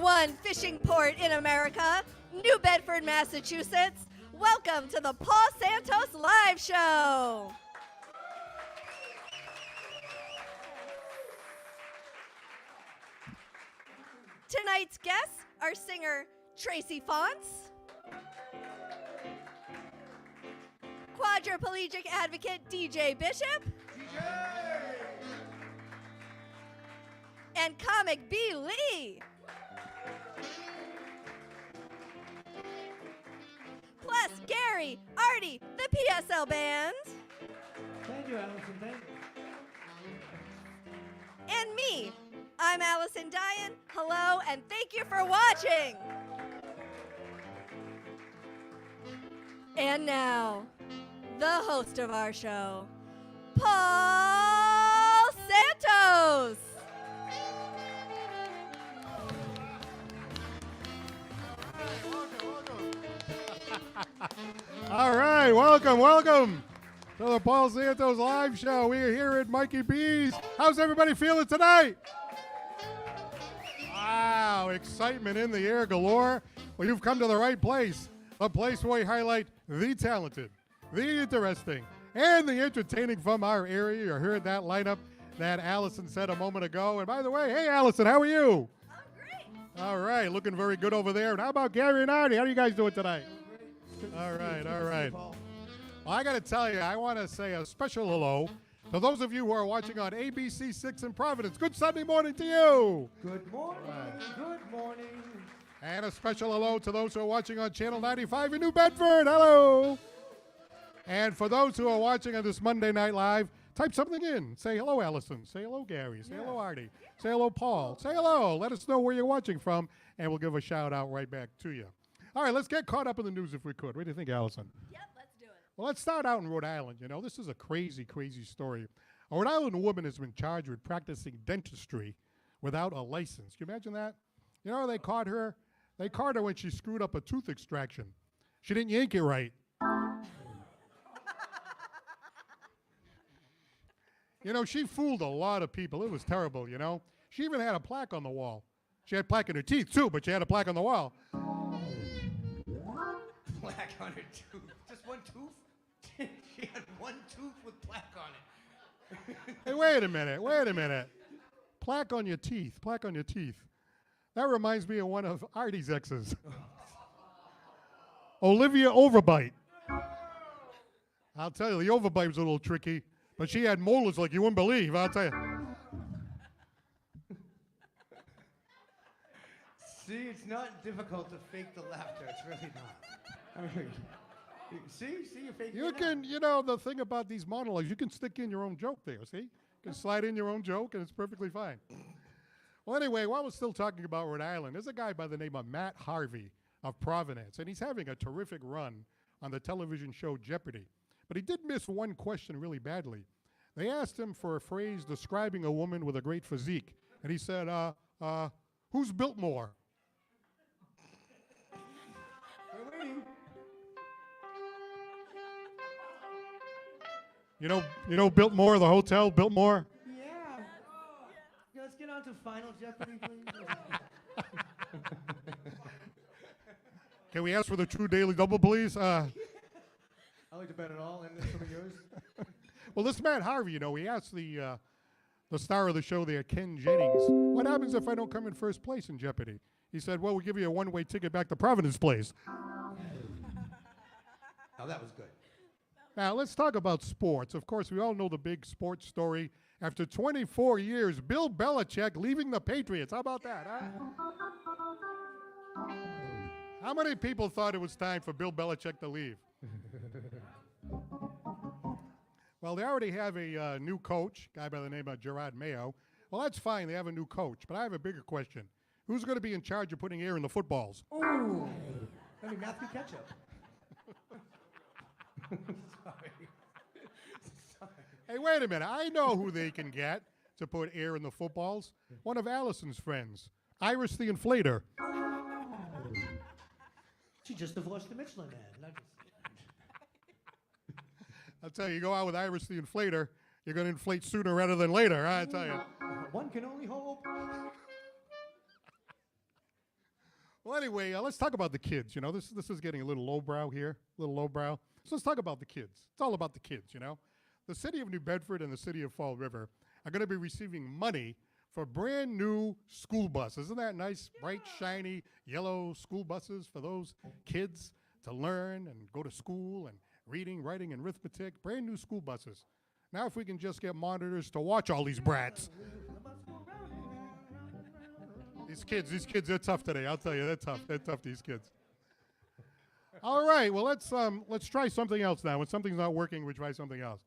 #1 fishing port in America, New Bedford, Massachusetts. Welcome to the Paul Santos Live Show. Tonight's guests are singer Tracey, quadriplegic advocate DJ Bishop, and comic B. Lee. Plus Gary, Artie, the PSL Band. Thank you, Allison. Thank you. And me. I'm Allison Dyan. Hello, and thank you for watching. And now, the host of our show, Paul Santos. All right, welcome to the Paul Santos Live Show. We are here at Mikey B's. How's everybody feeling tonight? Wow, excitement in the air galore. Well, you've come to the right place, a place where we highlight the talented, the interesting, and the entertaining from our area. You heard that lineup that Allison said a moment ago. And by the way, hey, Allison, how are you? I'm great. All right, looking very good over there. And how about Gary and Artie? How are you guys doing tonight? All right. Well, I got to tell you, I want to say a special hello to those of you who are watching on ABC 6 in Providence. Good Sunday morning to you. Good morning. Good morning. And a special hello to those who are watching on Channel 95 in New Bedford. Hello. And for those who are watching on this Monday Night Live, type something in. Say hello, Allison. Say hello, Gary. Say hello, Artie. Say hello, Paul. Say hello. Let us know where you're watching from, and we'll give a shout out right back to you. All right, let's get caught up in the news if we could. What do you think, Allison? Yep, let's do it. Well, let's start out in Rhode Island. You know, this is a crazy, crazy story. A Rhode Island woman has been charged with practicing dentistry without a license. Can you imagine that? You know, they caught her. They caught her when she screwed up a tooth extraction. She didn't yank it right. You know, she fooled a lot of people. It was terrible, you know. She even had a plaque on the wall. She had plaque in her teeth, too, but she had a plaque on the wall. Plaque on her tooth. Just one tooth? She had one tooth with plaque on it. Hey, wait a minute. Plaque on your teeth. That reminds me of one of Artie's exes. Olivia Overbite. I'll tell you, the overbite was a little tricky, but she had molars like you wouldn't believe, I'll tell you. See, it's not difficult to fake the laughter. It's really not. I mean, see, you're faking You it can, now. you know, the thing about these monologues, you can stick in your own joke there, see? You can slide in your own joke, and it's perfectly fine. Well, anyway, while we're still talking about Rhode Island, there's a guy by the name of Matt Harvey of Providence, and he's having a terrific run on the television show Jeopardy. But he did miss one question really badly. They asked him for a phrase describing a woman with a great physique, and he said, who's built more? We're waiting. You know Biltmore, the hotel, Biltmore? Yeah. Let's get on to Final Jeopardy, please. Can we ask for the True Daily Double, please? I like to bet it all, and this one of yours. Well, this Matt Harvey, you know, he asked the star of the show there, Ken Jennings, what happens if I don't come in first place in Jeopardy? He said, well, we'll give you a one-way ticket back to Providence Place. Oh, that was good. Now, let's talk about sports. Of course, we all know the big sports story. After 24 years, Bill Belichick leaving the Patriots. How about that, huh? How many people thought it was time for Bill Belichick to leave? Well, they already have a new coach, a guy by the name of Gerard Mayo. Well, that's fine. They have a new coach. But I have a bigger question. Who's going to be in charge of putting air in the footballs? Ooh. I mean, Matthew Ketchup. Sorry. Hey, wait a minute. I know who they can get to put air in the footballs. One of Allison's friends, Iris the Inflator. She just divorced the Michelin Man. I'll tell you, you go out with Iris the Inflator, you're going to inflate sooner rather than later, I tell you. One can only hope. Well, anyway, let's talk about the kids. You know, this is getting a little lowbrow here, a little lowbrow. So let's talk about the kids. It's all about the kids, you know. The city of New Bedford and the city of Fall River are going to be receiving money for brand new school buses. Isn't that nice, bright, shiny, yellow school buses for those kids to learn and go to school and reading, writing, and arithmetic? Brand new school buses. Now if we can just get monitors to watch all these brats. These kids, they're tough today. I'll tell you, they're tough. They're tough, these kids. All right, well, let's try something else now. When something's not working, we try something else.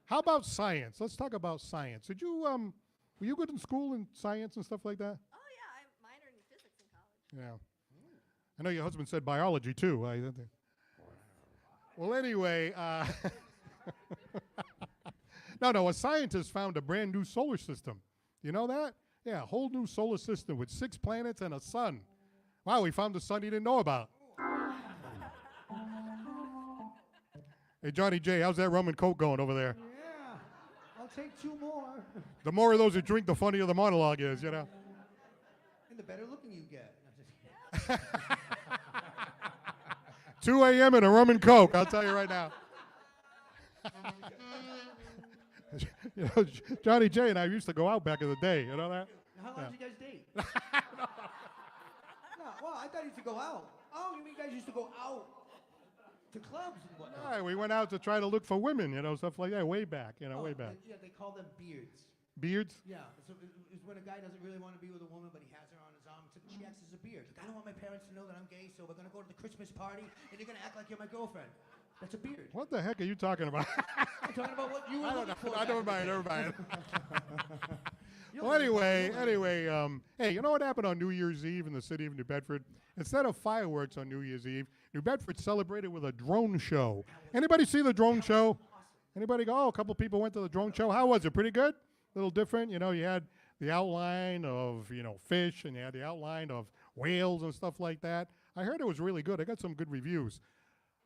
How about science? Let's talk about science. Did you, were you good in school in science and stuff like that? Oh, yeah, I minored in physics in college. Yeah. I know your husband said biology, too. Well, anyway, no, a scientist found a brand new solar system. You know that? Yeah, a whole new solar system with 6 planets and a sun. Wow, we found the sun he didn't know about. Hey, Johnny J, how's that rum and coke going over there? Yeah, I'll take 2 more. The more of those you drink, the funnier the monologue is, you know? And the better looking you get. 2 a.m. and a rum and coke, I'll tell you right now. You know, Johnny J and I used to go out back in the day, you know that? How long did you guys date? No, well, I thought you used to go out. Oh, you mean you guys used to go out to clubs and whatnot? Right, we went out to try to look for women, you know, stuff like that, way back, way back. Yeah, they call them beards. Beards? Yeah, so it's when a guy doesn't really want to be with a woman, but he has her on his arm, so she acts as a beard. Like, I don't want my parents to know that I'm gay, so we're going to go to the Christmas party, and you're going to act like you're my girlfriend. That's a beard. What the heck are you talking about? I'm talking about what you were looking for. Never mind. Well, anyway, hey, you know what happened on New Year's Eve in the city of New Bedford? Instead of fireworks on New Year's Eve, New Bedford celebrated with a drone show. Anybody see the drone show? Anybody go? Oh, a couple people went to the drone show. How was it? Pretty good? A little different? You know, you had the outline of, fish, and you had the outline of whales and stuff like that. I heard it was really good. I got some good reviews.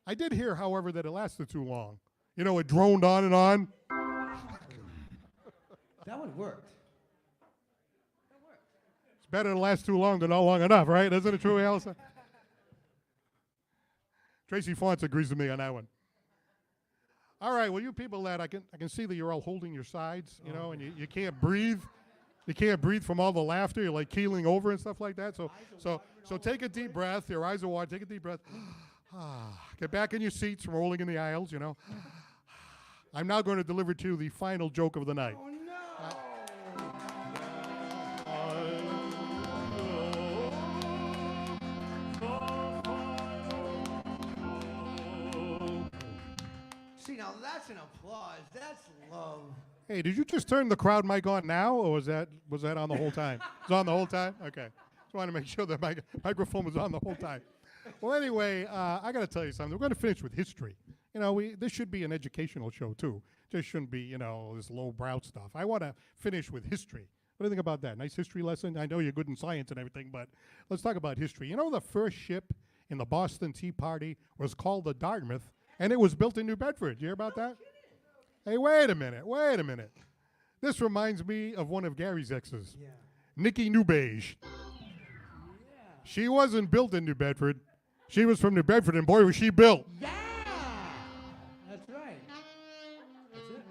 I did hear, however, that it lasted too long. You know, it droned on and on. That one worked. It's better to last too long than not long enough, right? Isn't it true, Allison? Tracey Fonts agrees with me on that one. All right, well, you people that I can see that you're all holding your sides, and you can't breathe. You can't breathe from all the laughter. You're like keeling over and stuff like that. So take a deep breath. Your eyes are wide. Take a deep breath. Get back in your seats, rolling in the aisles, I'm now going to deliver to you the final joke of the night. Oh, no! See, now that's an applause. That's love. Hey, did you just turn the crowd mic on now, or was that on the whole time? It was on the whole time? Okay. Just wanted to make sure the microphone was on the whole time. Well, anyway, I got to tell you something. We're going to finish with history. This should be an educational show, too. Just shouldn't be, this low-brow stuff. I want to finish with history. What do you think about that? Nice history lesson? I know you're good in science and everything, but let's talk about history. You know, the first ship in the Boston Tea Party was called the Dartmouth, and it was built in New Bedford. You hear about that? Hey, wait a minute. This reminds me of one of Gary's exes, Nikki Newbeige. She wasn't built in New Bedford. She was from New Bedford, and boy, was she built. Yeah! That's right. That's it.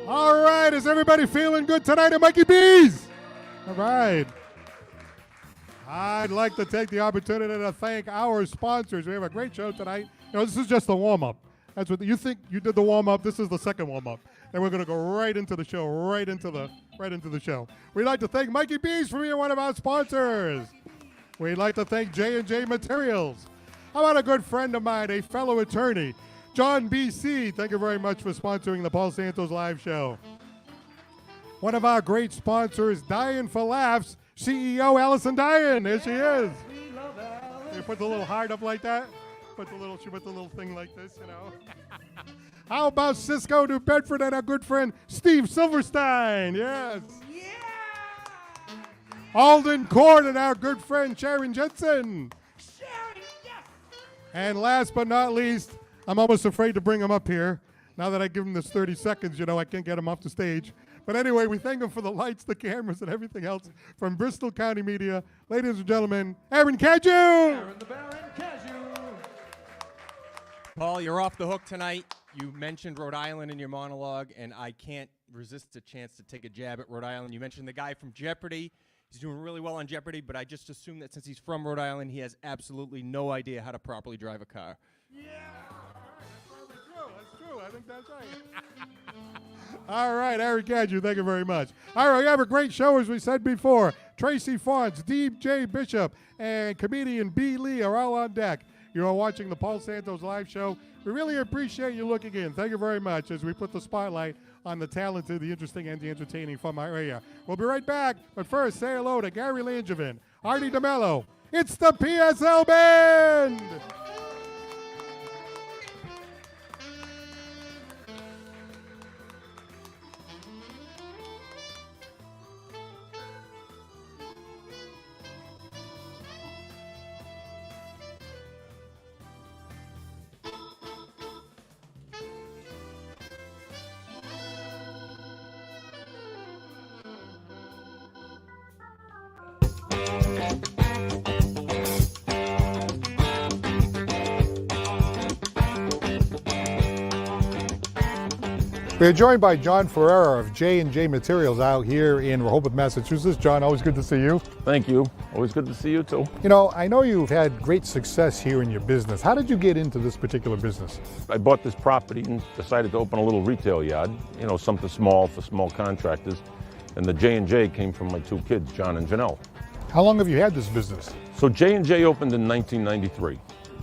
All right, is everybody feeling good tonight at Mikey B's? All right. I'd like to take the opportunity to thank our sponsors. We have a great show tonight. This is just the warm-up. That's what you think you did the warm-up. This is the second warm-up. And we're going to go right into the show, right into the show. We'd like to thank Mikey B's for being one of our sponsors. We'd like to thank J&J Materials. How about a good friend of mine, a fellow attorney, John B.C. Thank you very much for sponsoring the Paul Santos Live Show. One of our great sponsors, Dyan for Laughs, CEO Allison Dyan. There she is. We love Alice. You put the little heart up like that. She put the little thing like this, How about Cisco, New Bedford, and our good friend Steve Silverstein? Yes. Yeah! Alden Court and our good friend Sharon Jensen. Sharon, yes! And last but not least, I'm almost afraid to bring him up here. Now that I give him this 30 seconds, I can't get him off the stage. But anyway, we thank him for the lights, the cameras, and everything else from Bristol County Media. Ladies and gentlemen, Aaron Caju! Aaron the Baron Caju! Paul, you're off the hook tonight. You mentioned Rhode Island in your monologue, and I can't resist the chance to take a jab at Rhode Island. You mentioned the guy from Jeopardy. He's doing really well on Jeopardy, but I just assume that since he's from Rhode Island, he has absolutely no idea how to properly drive a car. Yeah, that's probably true. That's true. I think that's right. All right, Aaron Caju, thank you very much. All right, we have a great show, as we said before. Tracey Fonts, DJ Bishop, and comedian B. Lee are all on deck. You are watching the Paul Santos live show. We really appreciate you looking in. Thank you very much as we put the spotlight on the talented, the interesting, and the entertaining from our area. We'll be right back, but first, say hello to Gary Langevin, Artie DeMello. It's the PSL Band! We're joined by John Ferrera of J&J Materials out here in Rehoboth, Massachusetts. John, always good to see you. Thank you. Always good to see you too. I know you've had great success here in your business. How did you get into this particular business? I bought this property and decided to open a little retail yard, something small for small contractors. And the J&J came from my two kids, John and Janelle. How long have you had this business? So J&J opened in 1993.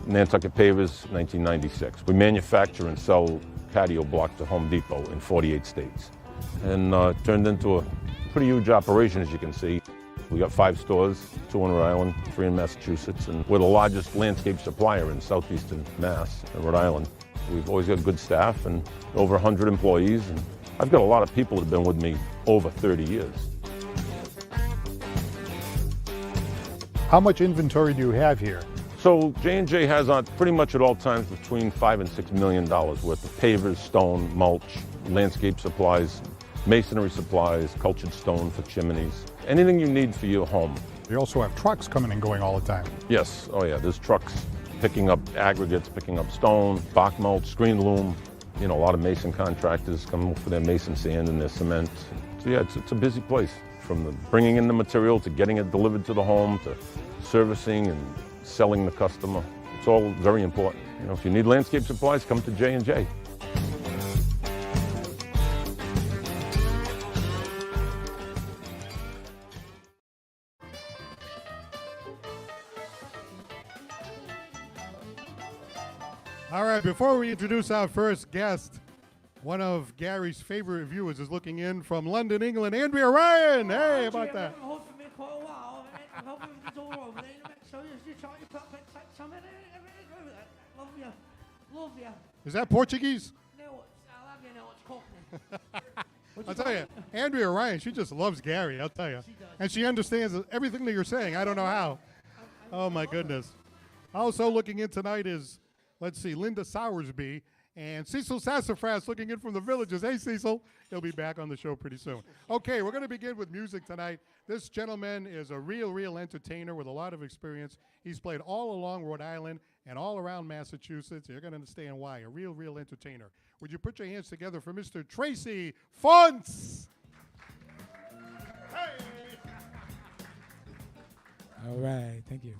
Nantucket Pavers, 1996. We manufacture and sell patio block to Home Depot in 48 states. And turned into a pretty huge operation, as you can see. We got 5 stores, 2 in Rhode Island, 3 in Massachusetts, and we're the largest landscape supplier in southeastern Mass and Rhode Island. We've always got good staff and over 100 employees, and I've got a lot of people that have been with me over 30 years. How much inventory do you have here? So J&J has on pretty much at all times between $5 and $6 million worth of pavers, stone, mulch, landscape supplies, masonry supplies, cultured stone for chimneys, anything you need for your home. You also have trucks coming and going all the time. Yes, oh yeah, there's trucks picking up aggregates, picking up stone, bark mulch, screen loom. A lot of mason contractors come for their mason sand and their cement. So yeah, it's a busy place. From the bringing in the material to getting it delivered to the home to servicing and selling the customer. It's all very important. If you need landscape supplies, come to J&J. All right, before we introduce our first guest, one of Gary's favorite reviewers is looking in from London, England, Andrea Ryan. Hey, how about that? Love you. Is that Portuguese? No, I love you. No, it's Cockney. I'll tell you, Andrea Ryan, she just loves Gary, I'll tell you. She does. And she understands everything that you're saying. I don't know how. Oh, my goodness. Also looking in tonight is, let's see, Linda Sowersby and Cecil Sassafras looking in from the Villages. Hey, Cecil. He'll be back on the show pretty soon. Okay, we're going to begin with music tonight. This gentleman is a real entertainer with a lot of experience. He's played all along Rhode Island and all around Massachusetts. You're going to understand why. A real entertainer. Would you put your hands together for Mr. Tracey Fonts? Hey! All right, thank you.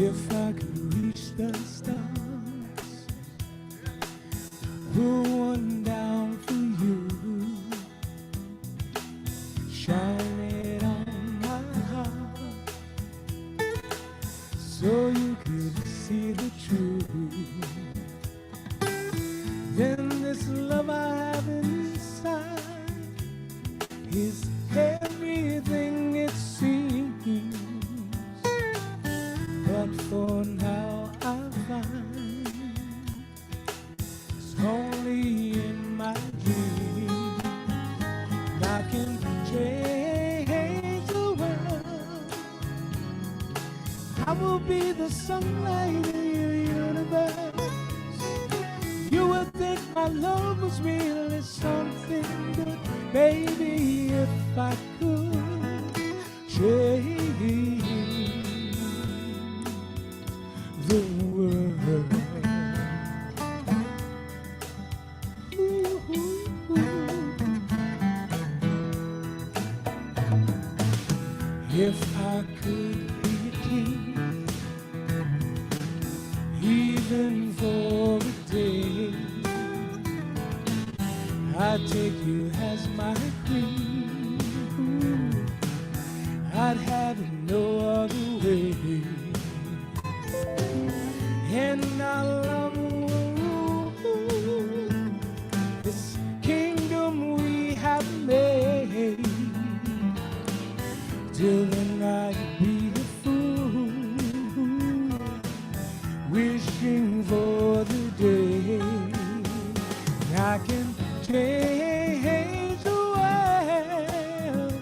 If I could reach the stars, pull one down for you, shine it on my heart, so you could see the truth. Then this love I have inside is everything it seems. will be the sunlight in your universe. You would think my love was really something good, baby, if I could change the world. If I could be a king, even for a day, I'd take you as my queen. I'd have it no other way. And I love this kingdom we have made. Till then I'd be a fool, wishing for the day I can change the world.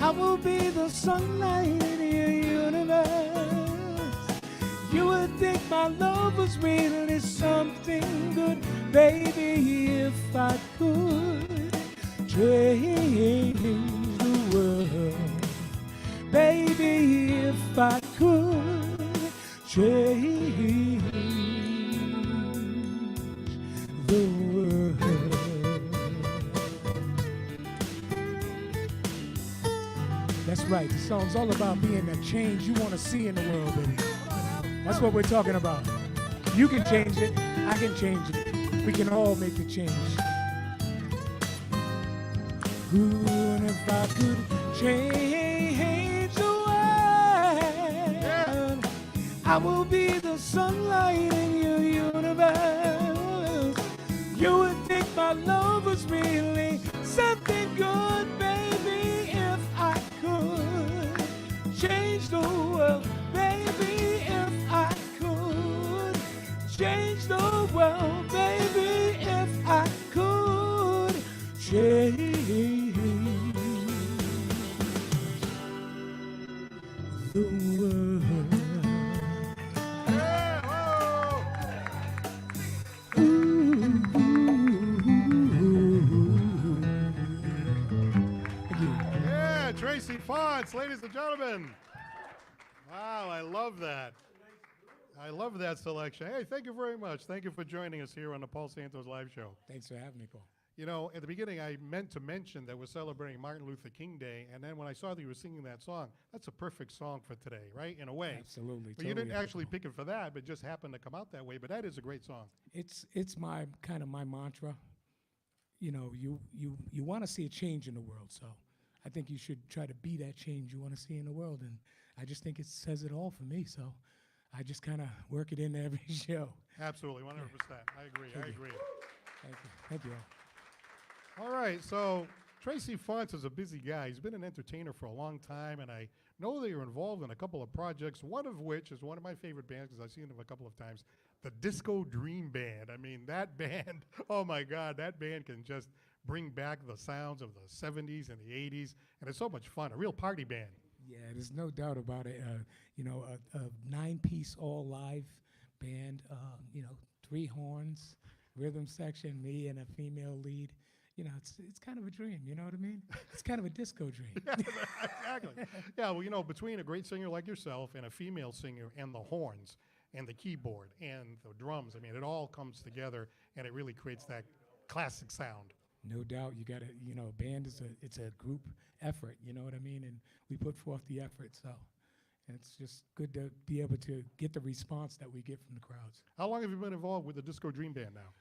I will be the sunlight in your universe. You would think my love was really something good, baby, if I could change the world. Baby, if I could change the world. That's right, the song's all about being that change you want to see in the world, baby. That's what we're talking about. You can change it, I can change it. We can all make the change. Ooh, and if I could change the world, I will be the sunlight in your universe. You would think my love was really something good, baby, if I could change the world, baby, if I could change the world, baby, if I could change the world. Yeah, Tracey Fonts, ladies and gentlemen. Wow, I love that. I love that selection. Hey, thank you very much. Thank you for joining us here on the Paul Santos Live Show. Thanks for having me, Paul. You know, at the beginning, I meant to mention that we're celebrating Martin Luther King Day, and then when I saw that you were singing that song, that's a perfect song for today, right? In a way. Absolutely. But you didn't actually pick it for that, but it just happened to come out that way. But that is a great song. It's my kind of my mantra. You know, you want to see a change in the world, so I think you should try to be that change you want to see in the world, and I just think it says it all for me. So I just kind of work it into every show. Absolutely, 100%. I agree. Thank I you. agree. Thank you. Thank you all. All right, so Tracey Fonts is a busy guy. He's been an entertainer for a long time, and I know that you're involved in a couple of projects, one of which is one of my favorite bands because I've seen them a couple of times, the Disco Dream Band. I mean, that band, oh my God, that band can just bring back the sounds of the 70s and the 80s, and it's so much fun, a real party band. Yeah, there's no doubt about it. You know, a 9-piece all live band, you know, 3 horns, rhythm section, me and a female lead. You know, it's kind of a dream, you know what I mean? It's kind of a disco dream. Yeah, exactly. Yeah, well, you know, between a great singer like yourself and a female singer and the horns and the keyboard and the drums, I mean, it all comes together and it really creates that classic sound. No doubt, you gotta, you know, band it's a group effort, you know what I mean? And we put forth the effort, so it's just good to be able to get the response that we get from the crowds. How long have you been involved with the Disco Dream Band now?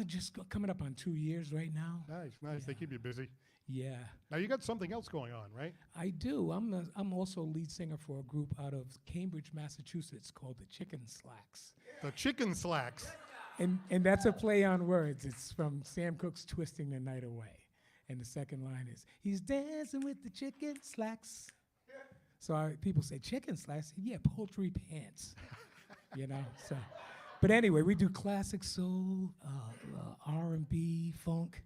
Just coming up on 2 years right now. Nice. Yeah. They keep you busy. Yeah, Now you got something else going on, right? I do. I'm also lead singer for a group out of Cambridge, Massachusetts called the Chicken Slacks. The Chicken Slacks. And that's a play on words. It's from Sam Cooke's Twisting the Night Away. And the second line is, he's dancing with the chicken slacks. So people say, chicken slacks? Yeah, poultry pants. You know, so. But anyway, we do classic soul, R&B, funk,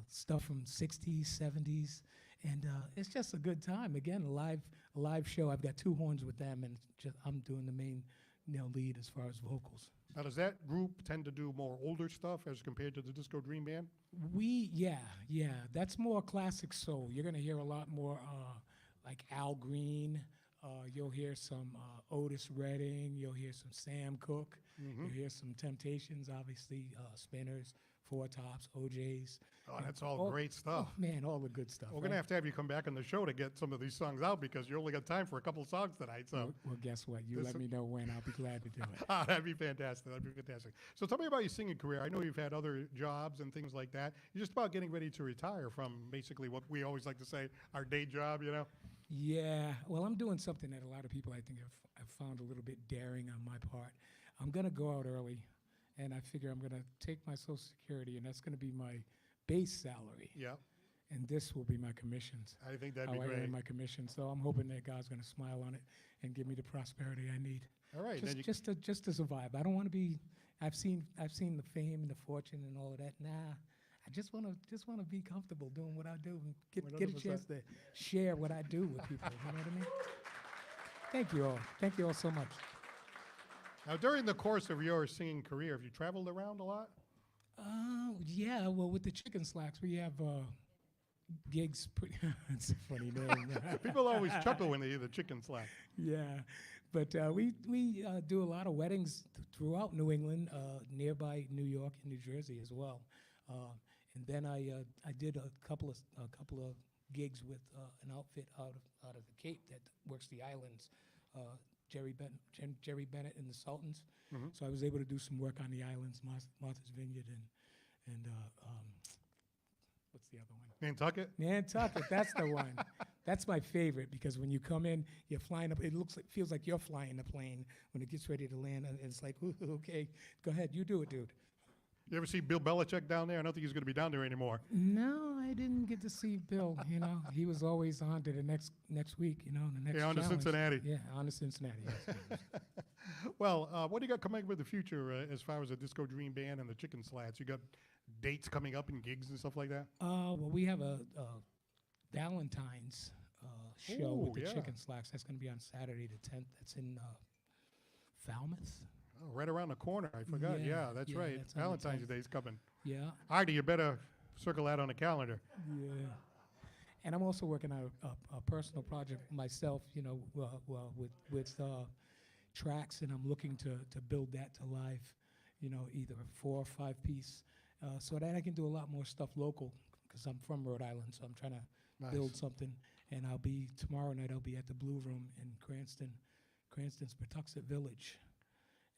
stuff from 60s, 70s, And it's just a good time. Again, a live show. I've got 2 horns with them, and I'm doing the main lead as far as vocals. Now, does that group tend to do more older stuff as compared to the Disco Dream Band? Yeah. That's more classic soul. You're gonna hear a lot more like Al Green. You'll hear some Otis Redding. You'll hear some Sam Cooke. You'll hear some Temptations, obviously, Spinners, Four Tops, OJs. Oh, that's all great stuff. Oh, man, all the good stuff. We're going to have you come back on the show to get some of these songs out because you only got time for a couple of songs tonight. So, well, guess what? You let me know when. I'll be glad to do it. That'd be fantastic. So tell me about your singing career. I know you've had other jobs and things like that. You're just about getting ready to retire from basically what we always like to say, our day job, Yeah, well, I'm doing something that a lot of people, I think, have found a little bit daring on my part. I'm going to go out early, and I figure I'm going to take my Social Security, and that's going to be my base salary. Yeah. And this will be my commissions. I think that'd be I great. earn my commission, so I'm hoping that God's going to smile on it and give me the prosperity I need. All right. Just to survive. I don't want to be. I've seen the fame and the fortune and all of that. Nah, I just want to be comfortable doing what I do and get a 100%. chance to share what I do with people. You know what I mean? Thank you all. Thank you all so much. Now, during the course of your singing career, have you traveled around a lot? Yeah. Well, with the Chicken Slacks, we have gigs. It's a funny name. People always chuckle when they hear the Chicken Slack. Yeah, but we do a lot of weddings throughout New England, nearby New York and New Jersey as well. And then I did a couple of gigs with an outfit out of the Cape that works the islands, Jerry Bennett and the Sultans. So I was able to do some work on the islands, Martha's Vineyard and what's the other one? Nantucket? Nantucket, that's the one. That's my favorite because when you come in, you're flying up. It feels like you're flying the plane when it gets ready to land. And it's like, ooh, okay, go ahead, you do it, dude. You ever see Bill Belichick down there? I don't think he's going to be down there anymore. No, I didn't get to see Bill. He was always on to the next week. The next. Yeah, on to challenge. Cincinnati. Yeah, on to Cincinnati. Yes. Well, what do you got coming up with the future as far as the Disco Dream Band and the Chicken Slats? You got dates coming up and gigs and stuff like that? Well, we have a Valentine's show with the yeah. Chicken Slacks. That's going to be on Saturday the 10th. That's in Falmouth. Oh, right around the corner. I forgot. Yeah, that's yeah, right. that's on the Valentine's 10th. Day's coming. Yeah. Artie, you better circle that on the calendar. Yeah. And I'm also working on a personal project myself, with tracks, and I'm looking to build that to life, either a 4 or 5 piece, so that I can do a lot more stuff local, because I'm from Rhode Island, so I'm trying to build something. And tomorrow night I'll be at the Blue Room in Cranston's Patuxent Village,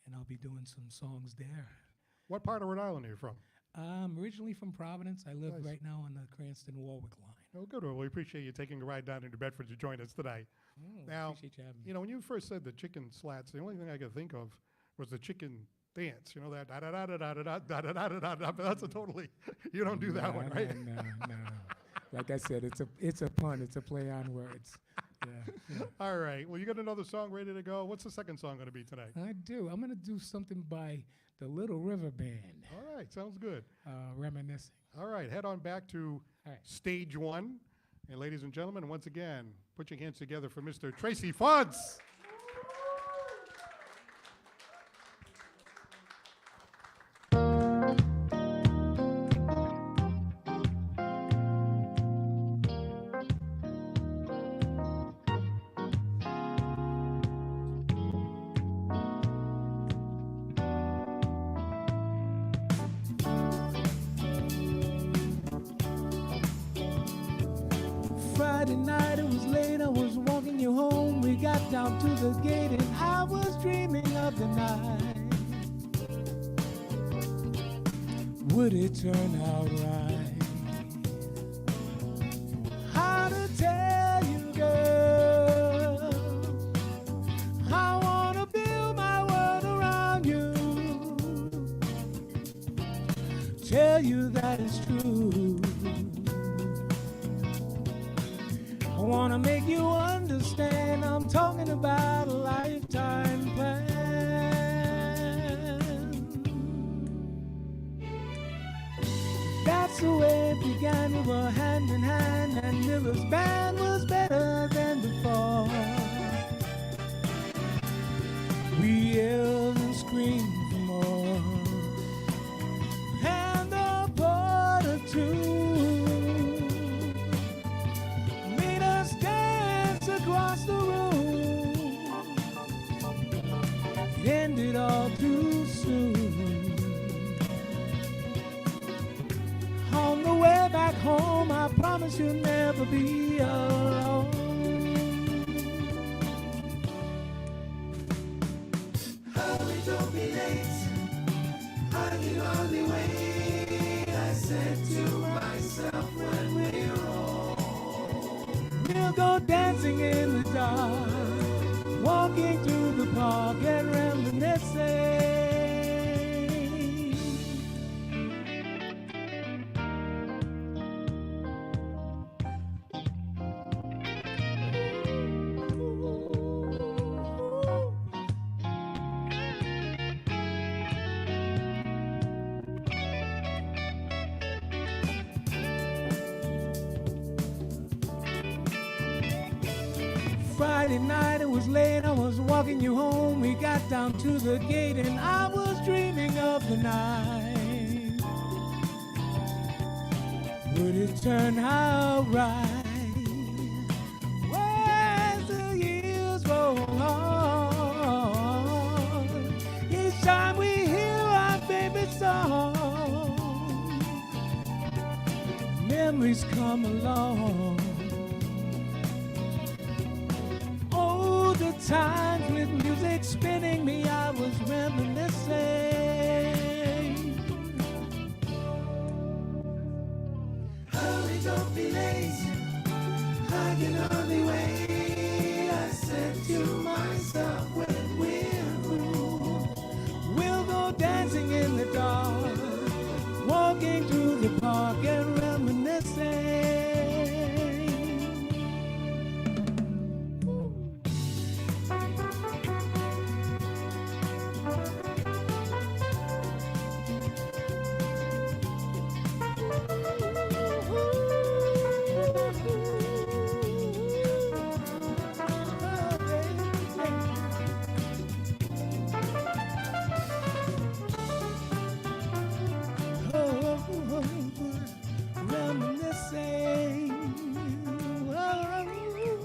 and I'll be doing some songs there. What part of Rhode Island are you from? I'm originally from Providence. I live Nice. right now on the Cranston-Warwick line. Oh, good. Well, we appreciate you taking a ride down into Bedford to join us tonight. Now, Appreciate you having me. when you first said the Chicken Slats, the only thing I could think of was the chicken dance. That da da da da da da da da da da da. But that's a totally. You don't do that one, right? No. Like I said, it's a pun. It's a play on words. Yeah. All right. Well, you got another song ready to go. What's the second song going to be tonight? I do. I'm gonna do something by the Little River Band. All right. Sounds good. Reminiscing. All right. Head on back to All right. stage 1. And ladies and gentlemen, once again, put your hands together for Mr. Tracey Fuds. Friday night, it was late, I was walking you home. We got down to the gate and I was dreaming of the night. Would it turn out right? How to tell you, girl, I wanna build my world around you. Tell you that it's true. I wanna make you understand, I'm talking about a lifetime plan. That's the way it began. began, we were hand in hand, and Miller's band was better than before. We yelled and screamed for more, and the porter too made us dance across the room. It ended all too soon. On the way back home, I promise you'll never be alone. Hurry, don't be late. I can hardly wait. I said to myself when we're home. We'll go dancing in the dark, walking through the park and reminiscing. Friday night, it was late, I was walking you home. We got down to the gate and I was dreaming of the night. Would it turn out right? As the years roll on, each time we hear our baby song, memories come along. The times with music spinning me, I was reminiscing. Hurry, don't be late. I can hardly wait. I said to myself when we're through. We'll go dancing in the dark, walking through the park and reminiscing.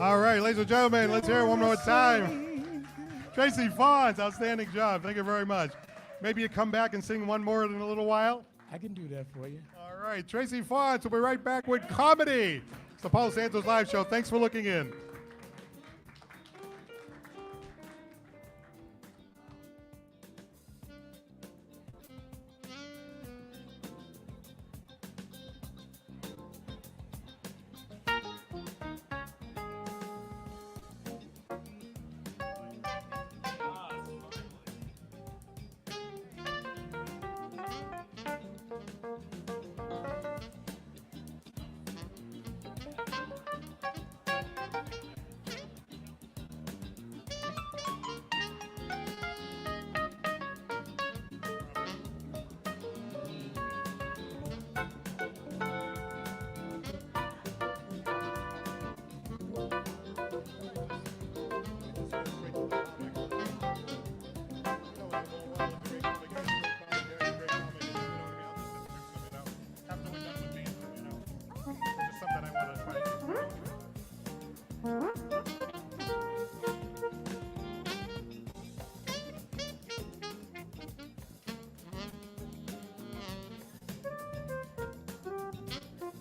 All right, ladies and gentlemen, let's hear it one more time. Tracey Fawns, outstanding job. Thank you very much. Maybe you come back and sing one more in a little while? I can do that for you. All right, Tracey Fawns will be right back with comedy. It's the Paul Santos Live Show. Thanks for looking in.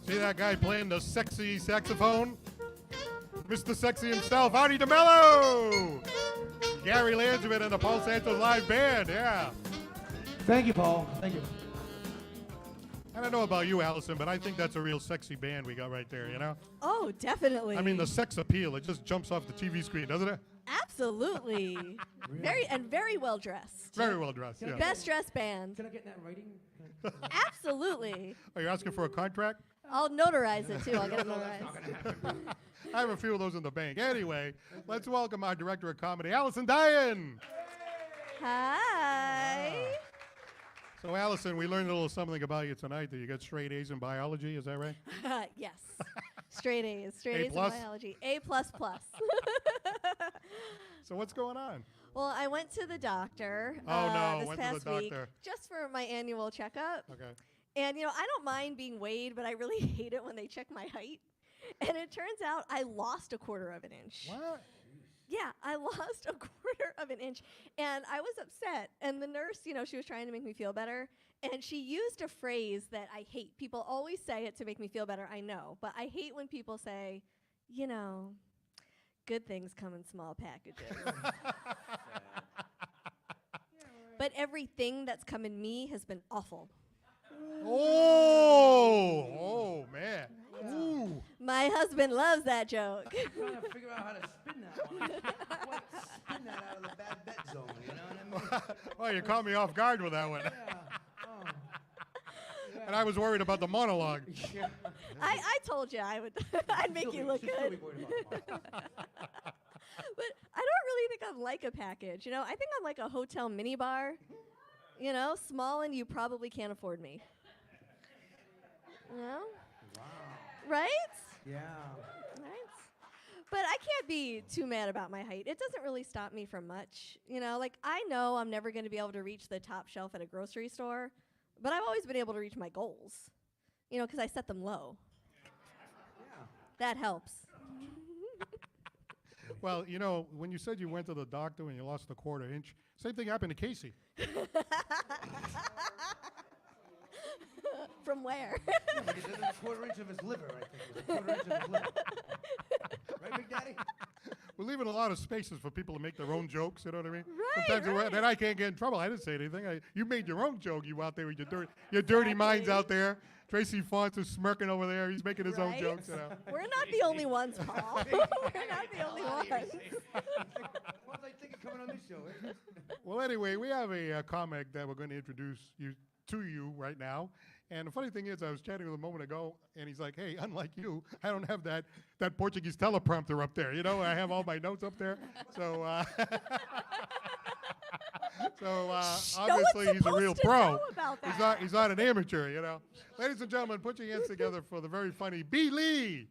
See that guy playing the sexy saxophone? Mr. Sexy himself, Artie DeMello! Gary Landsman and the Paul Santos Live Band, yeah. Thank you, Paul. Thank you. I don't know about you, Allison, but I think that's a real sexy band we got right there, you know? Oh, definitely. I mean, the sex appeal, it just jumps off the TV screen, doesn't it? Absolutely. Very well dressed. Very well dressed, yeah. Best dressed band. Can I get that writing? Absolutely. Are you asking for a contract? I'll notarize it too. I'll get it notarized. I have a few of those in the bank. Anyway, let's welcome our director of comedy, Allison Dyan. Hi. So, Allison, we learned a little something about you tonight, that you got straight A's in biology. Is that right? Yes. Straight A's. Straight A A's in plus? biology. A plus plus. So what's going on? Well, I went to the doctor Oh, no. this Went to the past week doctor. just for my annual checkup. Okay. And, I don't mind being weighed, but I really hate it when they check my height. And it turns out I lost 1/4 of an inch. What? Yeah, I lost 1/4 of an inch. And I was upset. And the nurse, she was trying to make me feel better. And she used a phrase that I hate. People always say it to make me feel better, I know. But I hate when people say, good things come in small packages. But everything that's come in me has been awful. Oh, man. Ooh. My husband loves that joke. I'm trying to figure out how to spin that one. Spin that out of the bad bet zone, you know what I mean? Well, you caught me off guard with that one. Yeah. Oh. And I was worried about the monologue. Yeah. I told you I would. I'd make you look She'll still be good. worried about the money. But I don't really think I'm like a package. I think I'm like a hotel mini bar. Small and you probably can't afford me. Wow. Right? Yeah. Right. But I can't be too mad about my height. It doesn't really stop me from much. I know I'm never going to be able to reach the top shelf at a grocery store, but I've always been able to reach my goals. Because I set them low. Yeah. That helps. Well, when you said you went to the doctor and you lost 1/4 inch, same thing happened to Casey. From where? Like it did 1/4 inch of his liver, I think. It was 1/4 inch of his liver. Right, Big Daddy? We're leaving a lot of spaces for people to make their own jokes, you know what I mean? Right, Sometimes then I can't get in trouble. I didn't say anything. You made your own joke, you out there with your dirty minds out there. Tracy Fonts is smirking over there. He's making his own Right? jokes. We're not the only ones, Paul. We're not the only ones. What was I thinking coming on this show? Eh? Well, anyway, we have a comic that we're going to introduce to you right now. And the funny thing is, I was chatting with him a moment ago, and he's like, hey, unlike you, I don't have that Portuguese teleprompter up there. I have all my notes up there. So, obviously he's a real pro. He's not an amateur, Ladies and gentlemen, put your hands together for the very funny B. Lee.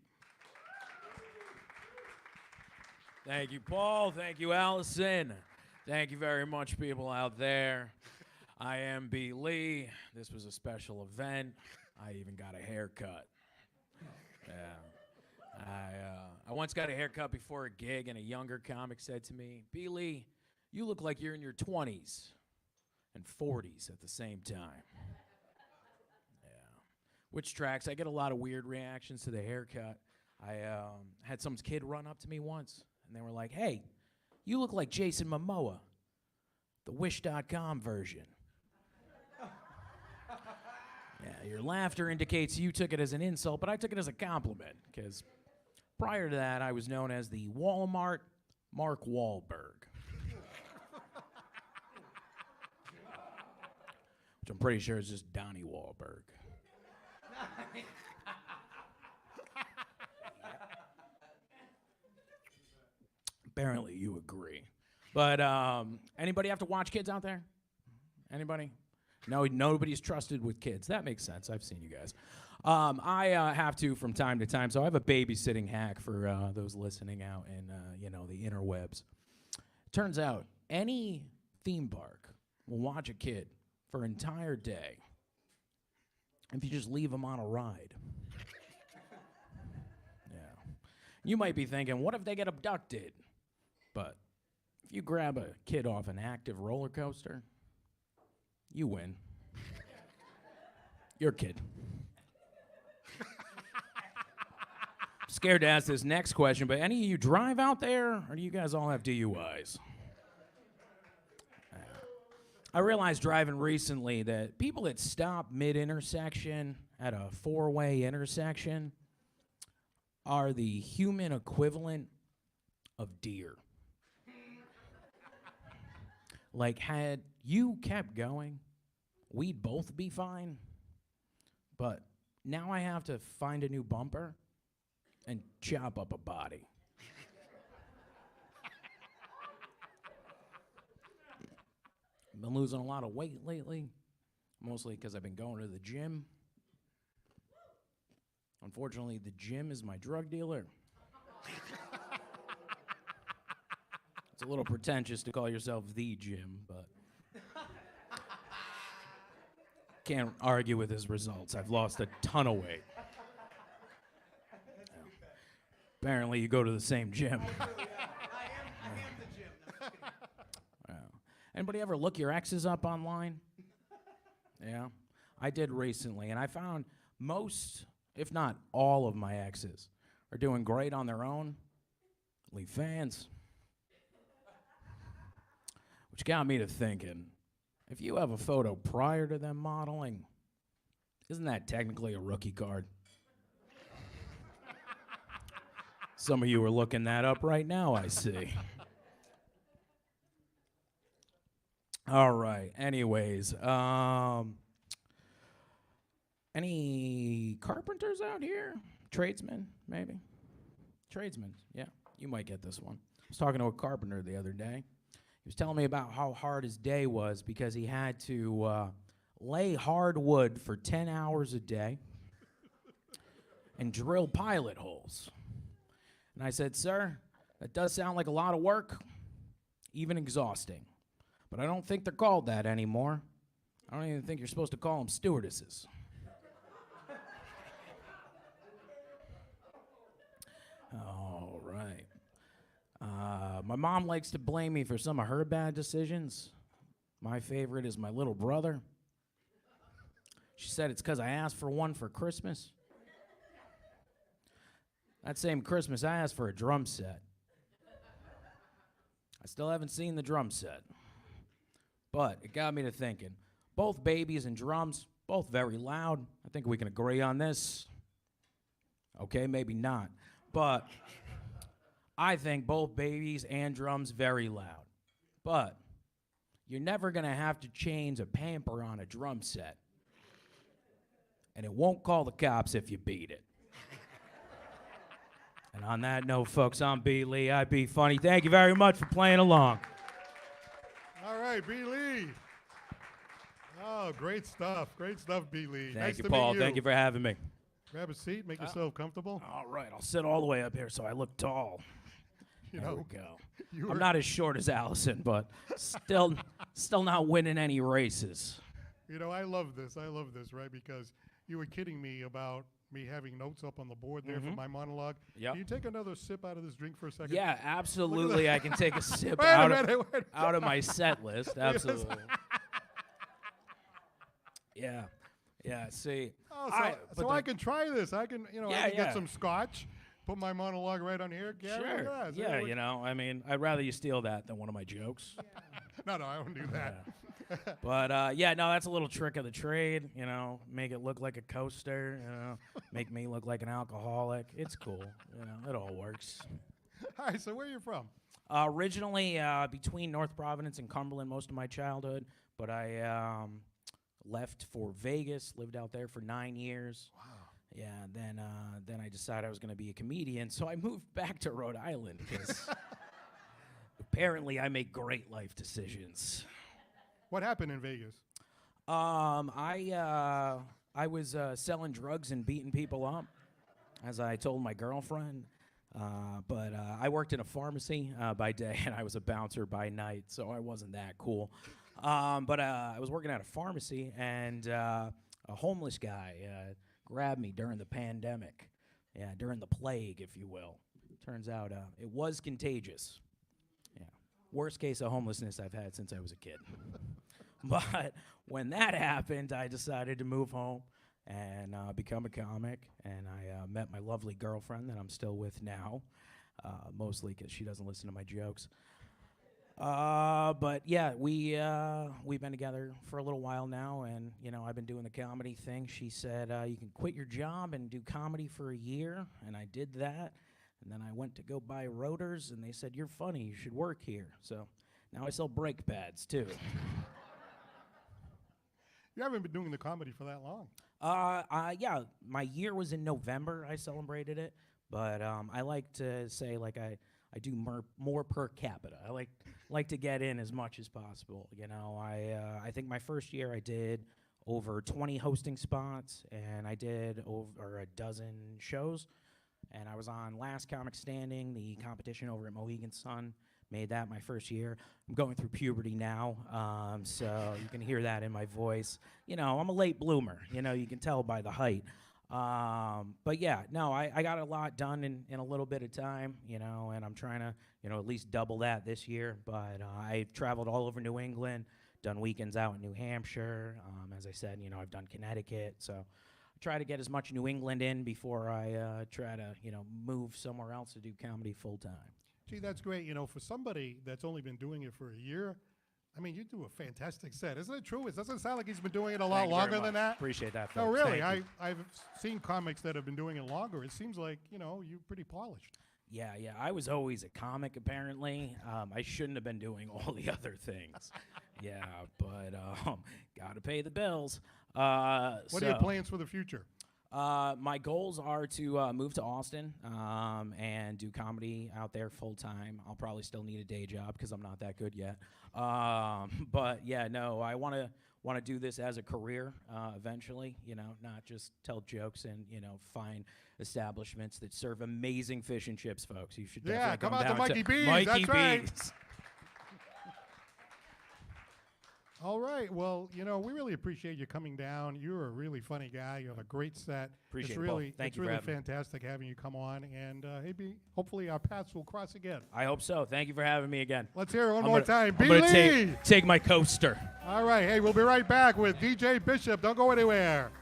Thank you, Paul. Thank you, Allison. Thank you very much, people out there. I am B. Lee. This was a special event. I even got a haircut. Yeah. I once got a haircut before a gig, and a younger comic said to me, B. Lee, you look like you're in your 20s and 40s at the same time. Yeah. Which tracks. I get a lot of weird reactions to the haircut. I had some kid run up to me once, and they were like, hey, you look like Jason Momoa, the Wish.com version. Yeah, your laughter indicates you took it as an insult, but I took it as a compliment, because prior to that, I was known as the Walmart Mark Wahlberg. Which I'm pretty sure is just Donnie Wahlberg. Apparently you agree. But anybody have to watch kids out there? Anybody? No, nobody's trusted with kids. That makes sense. I've seen you guys. I have to from time to time, so I have a babysitting hack for those listening out in the interwebs. Turns out any theme park will watch a kid for an entire day if you just leave them on a ride. Yeah. You might be thinking, what if they get abducted? But if you grab a kid off an active roller coaster, you win. Your kid. Scared to ask this next question, but any of you drive out there, or do you guys all have DUIs? I realized driving recently that people that stop mid-intersection at a four-way intersection are the human equivalent of deer. Like, had you kept going, we'd both be fine. But now I have to find a new bumper and chop up a body. Been losing a lot of weight lately. mostly because I've been going to the gym. Unfortunately, the gym is my drug dealer. It's a little pretentious to call yourself the gym, but can't argue with his results. I've lost a ton of weight. Apparently, you go to the same gym. I am the gym. No, I'm just kidding. Yeah. Anybody ever look your exes up online? Yeah, I did recently, and I found most, if not all, of my exes are doing great on their own. Leave fans. Which got me to thinking, if you have a photo prior to them modeling, isn't that technically a rookie card? Some of you are looking that up right now, I see. All right, anyways, any carpenters out here? Tradesmen, maybe? Tradesmen, yeah, you might get this one. I was talking to a carpenter the other day. He was telling me about how hard his day was because he had to lay hard wood for 10 hours a day and drill pilot holes. And I said, sir, that does sound like a lot of work, even exhausting. But I don't think they're called that anymore. I don't even think you're supposed to call them stewardesses. All right. My mom likes to blame me for some of her bad decisions. My favorite is my little brother. She said it's because I asked for one for Christmas. That same Christmas, I asked for a drum set. I still haven't seen the drum set. But it got me to thinking. Both babies and drums, both very loud. I think we can agree on this. Okay, maybe not. But I think both babies and drums very loud. But you're never going to have to change a pamper on a drum set. And it won't call the cops if you beat it. And on that note, folks, I'm B. Lee. I be funny. Thank you very much for playing along. All right, B. Lee. Oh, great stuff. Great stuff, B. Lee. Thank Nice you, to Paul. meet you. Thank you for having me. Grab a seat. Make yourself comfortable. All right, I'll sit all the way up here so I look tall. You There know, we go. you I'm were- not as short as Allison, but still not winning any races. You know, I love this, right? Because you were kidding me about me having notes up on the board there for my monologue. Yep. Can you take another sip out of this drink for a second? Yeah, absolutely. I can take a sip Wait a out minute, wait. of my set list. Absolutely. Yeah. Yeah, see. Oh, but so I can try this. I can, you know, Yeah, I can yeah. get some scotch, put my monologue right on here. Gary, look Sure. at that. Yeah, See, you know, I mean, I'd rather you steal that than one of my jokes. No, I don't do that. But, yeah, no, that's a little trick of the trade, you know, make it look like a coaster, you know, make me look like an alcoholic. It's cool, you know, it all works. All right, so where are you from? Originally between North Providence and Cumberland most of my childhood, but I left for Vegas, lived out there for 9 years. Wow. Yeah, then I decided I was going to be a comedian, so I moved back to Rhode Island because apparently I make great life decisions. What happened in Vegas? I was selling drugs and beating people up, as I told my girlfriend. But I worked in a pharmacy by day, and I was a bouncer by night, so I wasn't that cool. But I was working at a pharmacy, and a homeless guy grabbed me during the pandemic. Yeah, during the plague, if you will. Turns out it was contagious. Yeah, worst case of homelessness I've had since I was a kid. But when that happened, I decided to move home and become a comic, and I met my lovely girlfriend that I'm still with now, mostly because she doesn't listen to my jokes. But yeah, we've been together for a little while now, and you know, I've been doing the comedy thing. She said you can quit your job and do comedy for a year, and I did that. And then I went to go buy rotors, and they said, "You're funny, you should work here." So now I sell brake pads too. You haven't been doing the comedy for that long. Yeah, my year was in November. I celebrated it, but I like to say like I do more per capita. I like to get in as much as possible. You know, I think my first year I did over 20 hosting spots, and I did over a dozen shows. And I was on Last Comic Standing, the competition over at Mohegan Sun. Made that my first year. I'm going through puberty now, so you can hear that in my voice. You know, I'm a late bloomer. You know, you can tell by the height. But yeah, no, I got a lot done in a little bit of time, you know, and I'm trying to, you know, at least double that this year. But I've traveled all over New England, done weekends out in New Hampshire. As I said, you know, I've done Connecticut. So I try to get as much New England in before I try to, you know, move somewhere else to do comedy full time. Gee, that's great. You know, for somebody that's only been doing it for a year, I mean, you do a fantastic set. Isn't it true? It doesn't sound like he's been doing it a lot Thank you very longer than much. that. Appreciate that, No, folks. really. Thank you. I've seen comics that have been doing it longer. It seems like, you know, you're pretty polished. Yeah, I was always a comic, apparently. I shouldn't have been doing all the other things. Yeah, but gotta pay the bills. What are your plans for the future? My goals are to move to Austin and do comedy out there full time. I'll probably still need a day job because I'm not that good yet. But yeah, no, I want to do this as a career eventually. You know, not just tell jokes and find establishments that serve amazing fish and chips, folks. You should definitely come out to down Mikey B's. Mikey That's right. B's. All right. Well, you know, we really appreciate you coming down. You're a really funny guy. You have a great set. Appreciate it's it, really, Paul. Thank it's you for really having me. fantastic having you come on. And maybe, hopefully, our paths will cross again. I hope so. Thank you for having me again. Let's hear it one I'm more gonna- time. I'm B. gonna Lee. take my coaster. All right. Hey, we'll be right back with DJ Bishop. Don't go anywhere.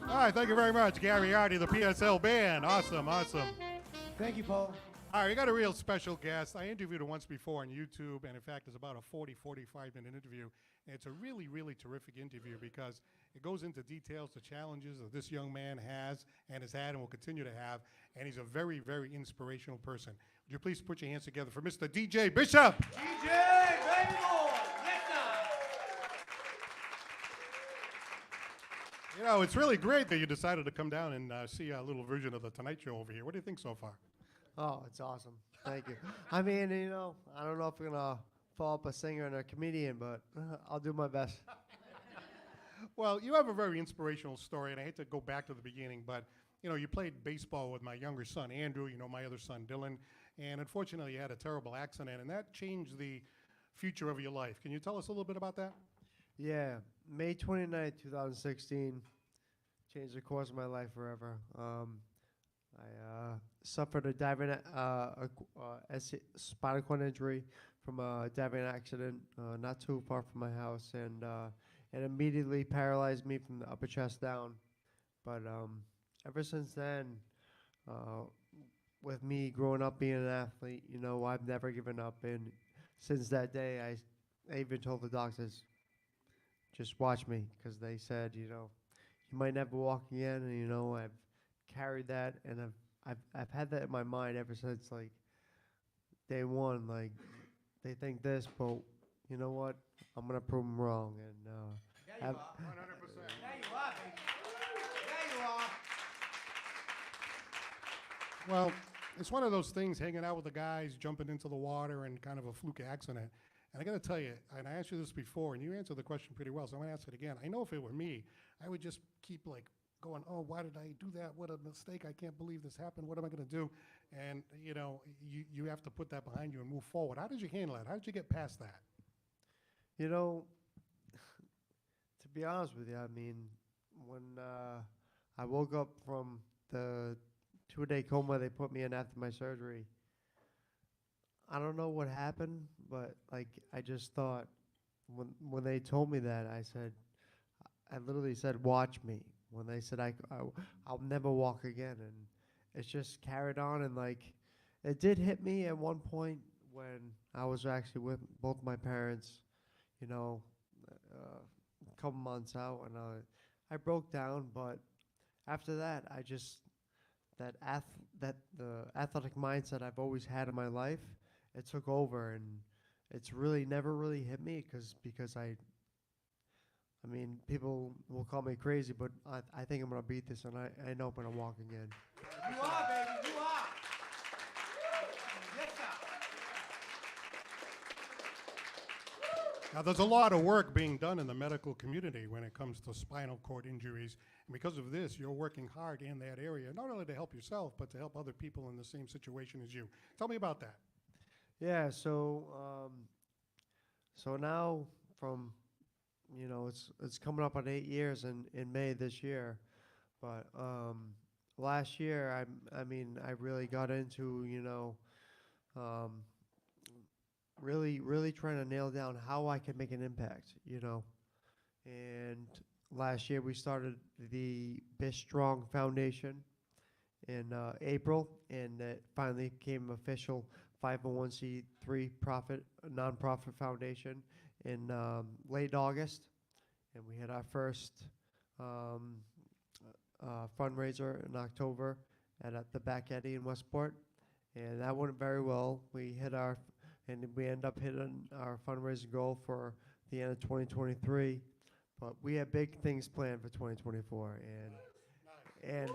All right, thank you very much, Gary Artie, the PSL Band. Awesome, awesome. Thank you, Paul. All right, we got a real special guest. I interviewed her once before on YouTube, and in fact, it's about a 45-minute interview. And it's a really, really terrific interview because it goes into details, the challenges that this young man has and has had and will continue to have. And he's a very, very inspirational person. Would you please put your hands together for Mr. DJ Bishop? DJ, baby boy, yes, You know, it's really great that you decided to come down and see a little version of the Tonight Show over here. What do you think so far? Oh, it's awesome. Thank you. I mean, you know, I don't know if we're going to follow up a singer and a comedian, but I'll do my best. Well, you have a very inspirational story, and I hate to go back to the beginning, but, you know, you played baseball with my younger son, Andrew, you know, my other son, Dylan, and unfortunately you had a terrible accident, and that changed the future of your life. Can you tell us a little bit about that? Yeah, May 29th, 2016, changed the course of my life forever. I suffered a diving, spinal cord injury from a diving accident not too far from my house, and it immediately paralyzed me from the upper chest down. But ever since then, with me growing up being an athlete, you know, I've never given up. And since that day, I even told the doctors, just watch me, because they said, you know, you might never walk again. And, you know, I've carried that, and I've had that in my mind ever since, like, day one. Like, they think this, but you know what? I'm going to prove them wrong. And there you are. 100%. There you are, baby. There you are. Well, it's one of those things, hanging out with the guys, jumping into the water, and kind of a fluke accident. And I got to tell you, and I asked you this before, and you answered the question pretty well, so I'm going to ask it again. I know if it were me, I would just keep, like, going, oh, why did I do that? What a mistake. I can't believe this happened. What am I going to do? And, you know, you have to put that behind you and move forward. How did you handle that? How did you get past that? You know, to be honest with you, I mean, when I woke up from the 2-day coma they put me in after my surgery, I don't know what happened, but like I just thought when they told me that, I literally said, "Watch me." When they said I'll never walk again, and it's just carried on, and like it did hit me at one point when I was actually with both my parents, you know, a couple months out, and I broke down, but after that, I just that the athletic mindset I've always had in my life, it took over, and it's really never really hit me because I mean, people will call me crazy, but I think I'm gonna beat this, and I know I'm gonna walk again. You are, baby. You are. Yes, sir. Now, there's a lot of work being done in the medical community when it comes to spinal cord injuries. And because of this, you're working hard in that area, not only to help yourself, but to help other people in the same situation as you. Tell me about that. Yeah. So now from it's coming up on 8 years in May this year, but last year I mean I really got into um, really trying to nail down how I can make an impact, and last year we started the Be Strong Foundation in April, and it finally became official 501c3 nonprofit foundation in late August, and we had our first um, fundraiser in October at the Back Eddy in Westport, and that went very well. And we end up hitting our fundraising goal for the end of 2023, but we have big things planned for 2024, and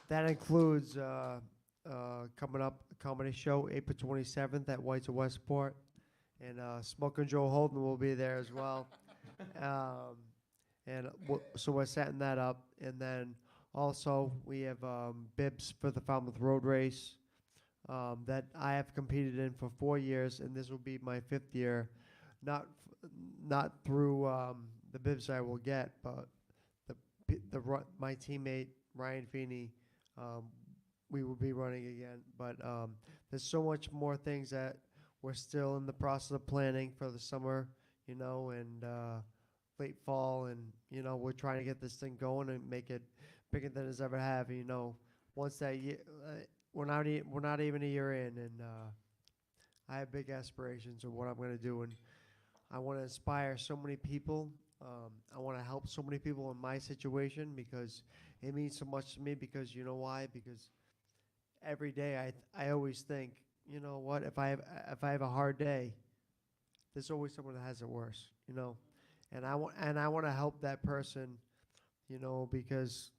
that includes coming up a comedy show April 27th at White's of Westport, and Smoking Joe Holden will be there as well. So we're setting that up, and then also we have bibs for the Falmouth Road Race that I have competed in for 4 years, and this will be my 5th year. Not through the bibs I will get, but my teammate Ryan Feeney, we will be running again. But there's so much more things that we're still in the process of planning for the summer, and late fall, and we're trying to get this thing going and make it bigger than it's ever have. Once that year, we're not even a year in, and I have big aspirations of what I'm going to do, and I want to inspire so many people. I want to help so many people in my situation because it means so much to me. Because you know why? Because every day I always think, you know what? If I have a hard day, there's always someone that has it worse. And I want to help that person, because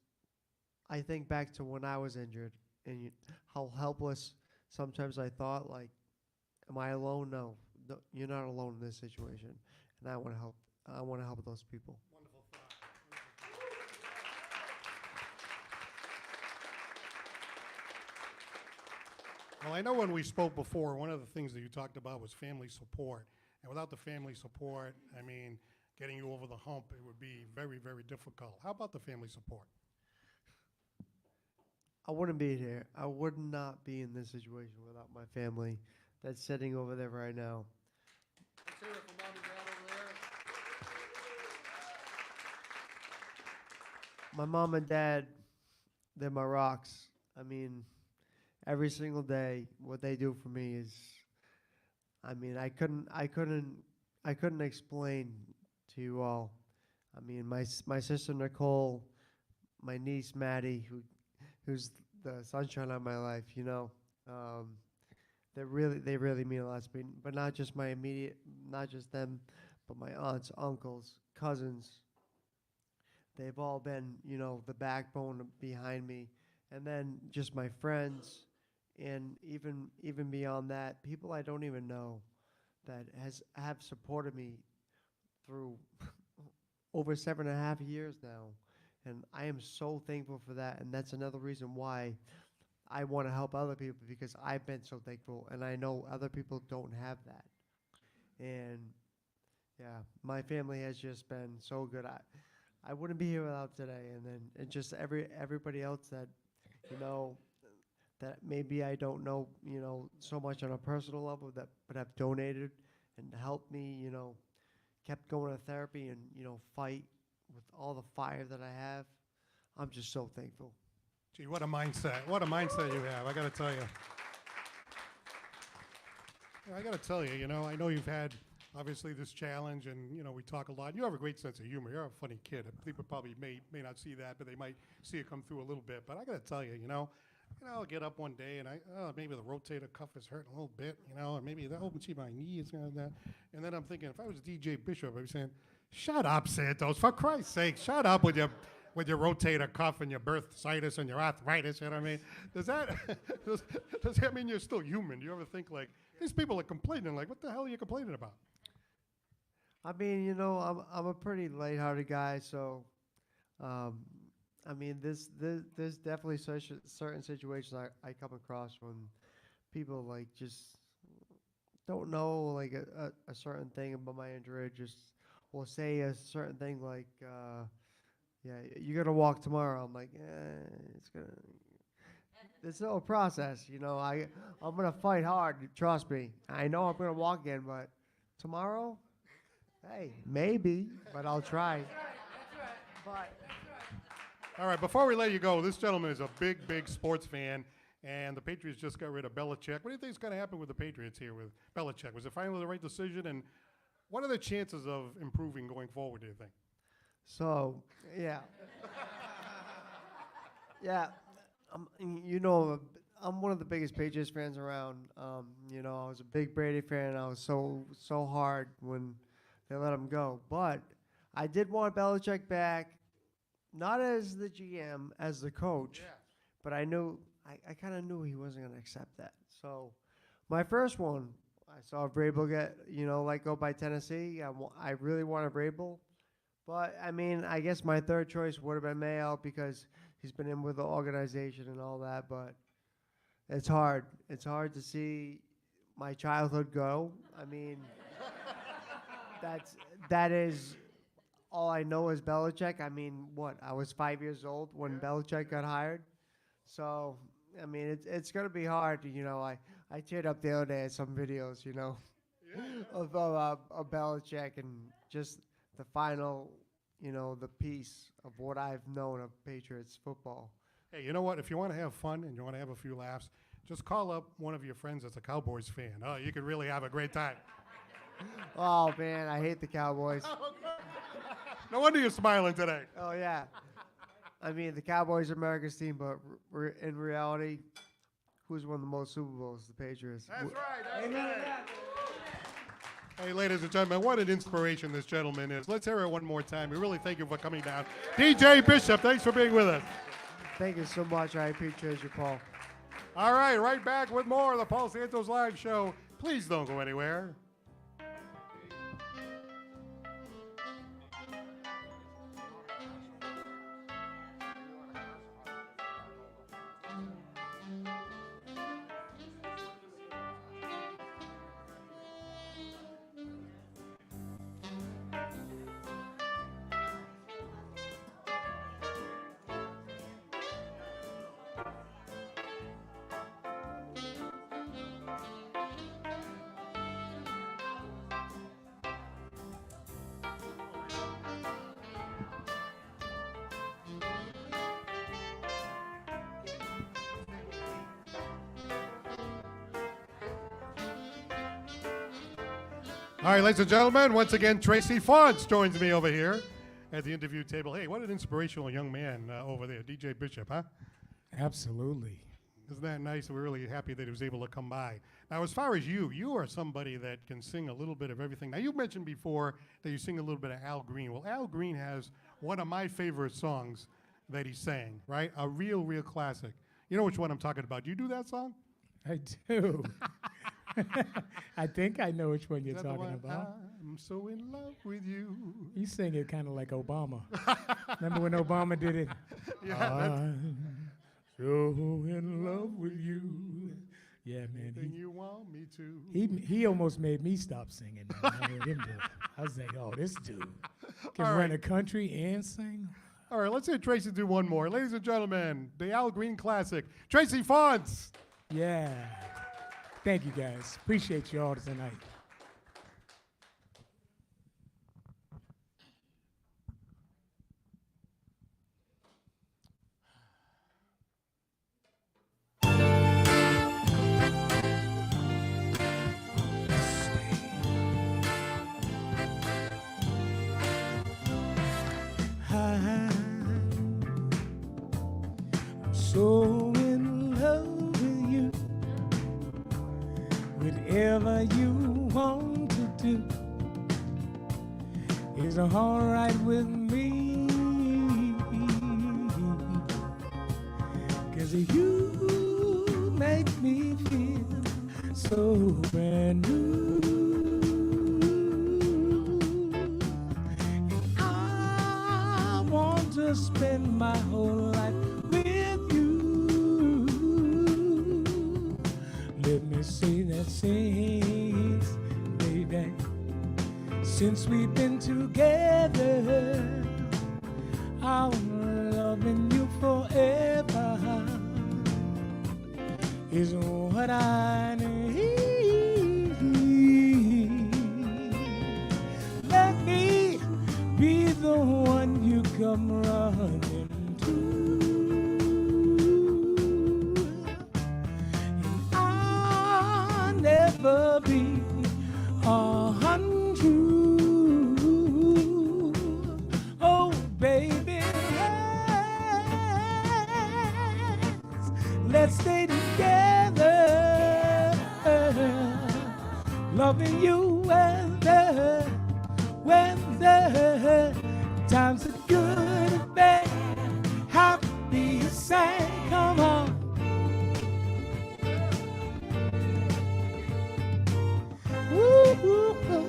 I think back to when I was injured and how helpless sometimes I thought, like, am I alone? No, you're not alone in this situation, and I want to help. I want to help those people. Wonderful thought. Well, I know when we spoke before, one of the things that you talked about was family support. And without the family support, I mean, getting you over the hump, it would be very, very difficult. How about the family support? I wouldn't be here. I would not be in this situation without my family that's sitting over there right now. Let's hear it from Mom and Dad over there. My mom and dad, they're my rocks. I mean, every single day, what they do for me is, I mean, I couldn't explain to you all. I mean, my sister Nicole, my niece Maddie, who's the sunshine of my life, they really mean a lot to me. But not just not just them, but my aunts, uncles, cousins. They've all been, the backbone behind me, and then just my friends, and even beyond that, people I don't even know that have supported me through over 7.5 years now, and I am so thankful for that. And that's another reason why I want to help other people, because I've been so thankful, and I know other people don't have that. And yeah, my family has just been so good. I wouldn't be here without today, and just everybody else that that maybe I don't know, so much on a personal level, that but have donated and helped me, kept going to therapy and, fight with all the fire that I have. I'm just so thankful. Gee, what a mindset. What a mindset you have. I got to tell you. I got to tell you, I know you've had obviously this challenge, and we talk a lot. You have a great sense of humor. You're a funny kid. People probably may not see that, but they might see it come through a little bit. But I got to tell you, I'll get up one day and maybe the rotator cuff is hurting a little bit, or maybe that see my knee is that. And then I'm thinking, if I was DJ Bishop, I'd be saying, "Shut up, Santos! For Christ's sake, shut up with your rotator cuff and your bursitis and your arthritis." You know what I mean? Does that does that mean you're still human? Do you ever think like these people are complaining? Like, what the hell are you complaining about? I mean, I'm a pretty lighthearted guy, so I mean, there's definitely certain situations I come across when people like just don't know like a certain thing about my injury, just will say a certain thing like, yeah, you're gonna walk tomorrow. I'm like, it's still a process, I'm gonna fight hard. Trust me. I know I'm gonna walk again, but tomorrow, hey, maybe, but I'll try. But all right, before we let you go, this gentleman is a big sports fan, and the Patriots just got rid of Belichick. What do you think is going to happen with the Patriots here with Belichick? Was it finally the right decision, and what are the chances of improving going forward, do you think? so, yeah. Yeah, I'm one of the biggest Patriots fans around. I was a big Brady fan. I was so hard when they let him go. But I did want Belichick back, not as the GM, as the coach. Yeah. But I kind of knew he wasn't going to accept that. So my first one, I saw Vrabel get, let go by Tennessee. I really wanted Vrabel. But, I mean, I guess my third choice would have been Mayo because he's been in with the organization and all that. But it's hard. It's hard to see my childhood go. I mean, that is all I know is Belichick. I mean, I was 5 years old when Belichick got hired. So, I mean, it's going to be hard. I teared up the other day at some videos, of Belichick and just the final, the piece of what I've known of Patriots football. Hey, you know what? If you want to have fun and you want to have a few laughs, just call up one of your friends that's a Cowboys fan. Oh, you could really have a great time. Oh, man, I hate the Cowboys. No wonder you're smiling today. Oh, yeah. I mean, the Cowboys are America's team, but in reality, who's won the most Super Bowls? The Patriots. That's right. That's right. Hey, ladies and gentlemen, what an inspiration this gentleman is. Let's hear it one more time. We really thank you for coming down. DJ Bishop, thanks for being with us. Thank you so much. I appreciate you, Paul. All right back with more of the Paul Santos Live Show. Please don't go anywhere. All right, ladies and gentlemen, once again, Tracey joins me over here at the interview table. Hey, what an inspirational young man over there, DJ Bishop, huh? Absolutely. Isn't that nice? We're really happy that he was able to come by. Now, as far as you are somebody that can sing a little bit of everything. Now, you mentioned before that you sing a little bit of Al Green. Well, Al Green has one of my favorite songs that he sang, right? A real classic. You know which one I'm talking about. Do you do that song? I do. I think I know which one you're Is that the talking one? about. I'm so in love with you. You sing it kind of like Obama. Remember when Obama did it? Yeah, I'm so in love with you. Yeah, man. anything you want me to. He almost made me stop singing. Man. I heard him do it. I was like, oh, this dude can All run right. a country and sing. All right, let's hear Tracey do one more. Ladies and gentlemen, the Al Green classic, Tracey Fonts. Yeah. Thank you, guys. Appreciate you all tonight. I'm so in love with you. Whatever you want to do is all right with me. 'Cause you make me feel so brand new. And I want to spend my whole life with you. Let me say that since, baby, since we've been together, I'm loving you forever is what I need. Let me be the one you come running to. And I'll never be untrue. Oh, baby, let's stay together, loving you when the times are good and bad, happy and sad. Come on. Woo, woo, woo,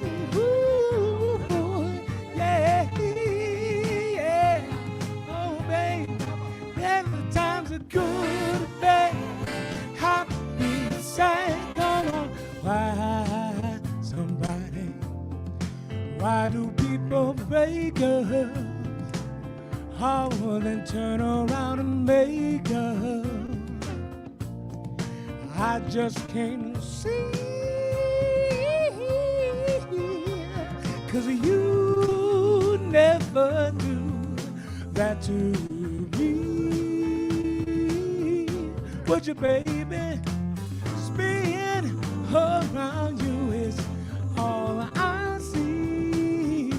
woo, yeah, yeah. Oh, baby, when the times are good and bad, happy and sad. Come on. Why do people break up? How then turn around and make up? I just can't see. 'Cause you never do that to me. Would you, baby? Spin around you is all I see.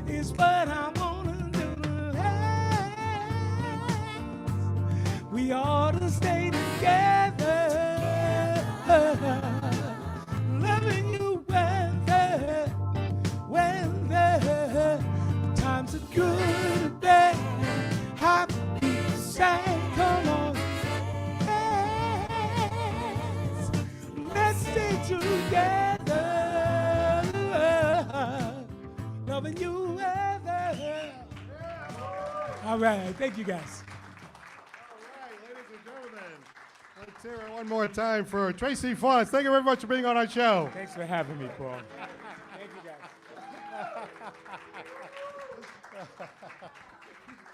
Is what I wanna do. We ought to stay together, loving you when the times are good and bad, happy and sad. Come on. Let's stay together, loving you ever. All right, thank you guys. All right, ladies and gentlemen, let's hear it one more time for Tracey Fonts. Thank you very much for being on our show. Thanks for having me, Paul. Thank you, guys.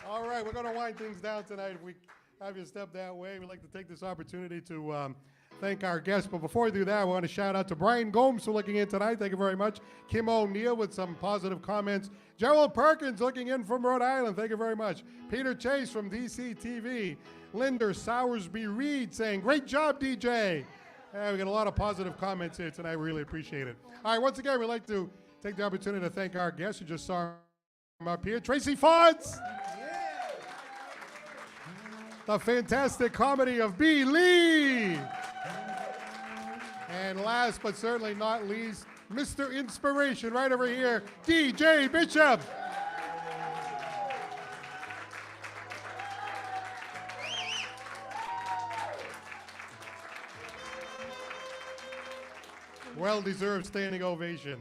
All right, we're going to wind things down tonight. If we have you step that way, we'd like to take this opportunity to thank our guests. But before we do that, I want to shout out to Brian Gomes for looking in tonight. Thank you very much. Kim O'Neill with some positive comments. Gerald Perkins looking in from Rhode Island. Thank you very much. Peter Chase from DC TV. Linder Sowersby Reed saying, great job, DJ. Yeah, we got a lot of positive comments here tonight. Really appreciate it. All right, once again, we'd like to take the opportunity to thank our guests. You just saw him up here. Tracey Fonts. The fantastic comedy of B. Lee. And last but certainly not least, Mr. Inspiration right over here, DJ Bishop. Well-deserved standing ovation.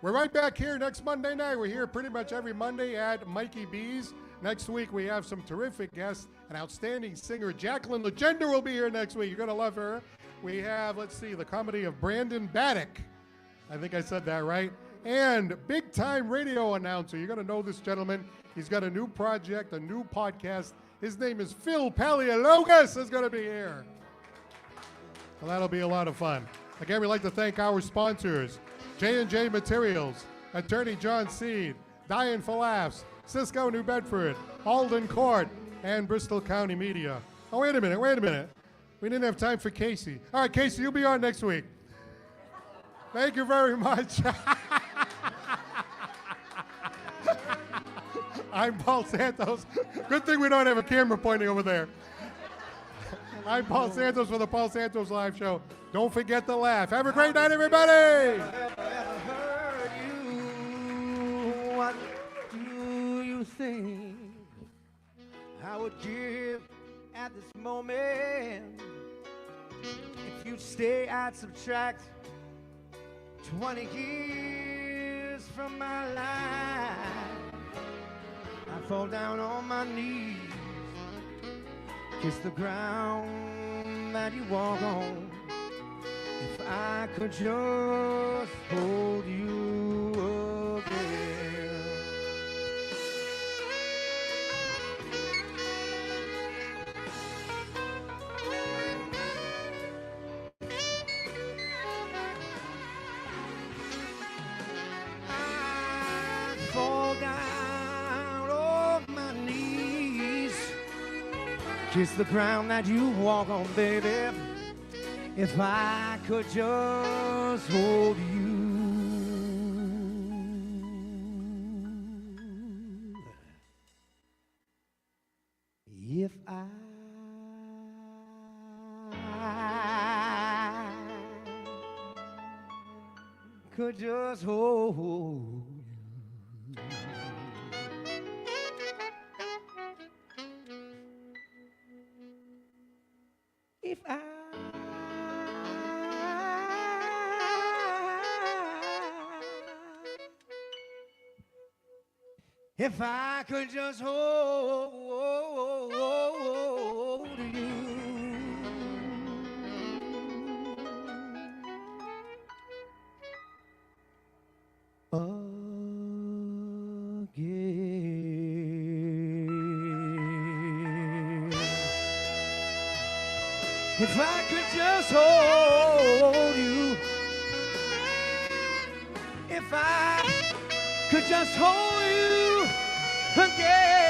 We're right back here next Monday night. We're here pretty much every Monday at Mikey B's. Next week, we have some terrific guests. An outstanding singer, Jacqueline Legender, will be here next week. You're going to love her. We have, let's see, the comedy of Brandon Baddock. I think I said that right. and big-time radio announcer. You're going to know this gentleman. He's got a new project, a new podcast. His name is Phil Paleologus is going to be here. Well, that'll be a lot of fun. Again, we'd like to thank our sponsors, J&J Materials, Attorney John Seed, Diane for Laughs, Cisco New Bedford, Alden Court, and Bristol County Media. Oh, wait a minute. We didn't have time for Casey. All right, Casey, you'll be on next week. Thank you very much. I'm Paul Santos. Good thing we don't have a camera pointing over there. I'm Paul Santos for the Paul Santos Live Show. Don't forget to laugh. Have a great night, everybody. Heard you. What do you think I would give at this moment if you stay at subtract 20 years from my life? I fall down on my knees, kiss the ground that you walk on. If I could just hold you again. I fall down on my knees, kiss the ground that you walk on, baby. If I could just hold you. If I could just hold you. If I could just hold you again. If I could just hold you. If I could just hold you again.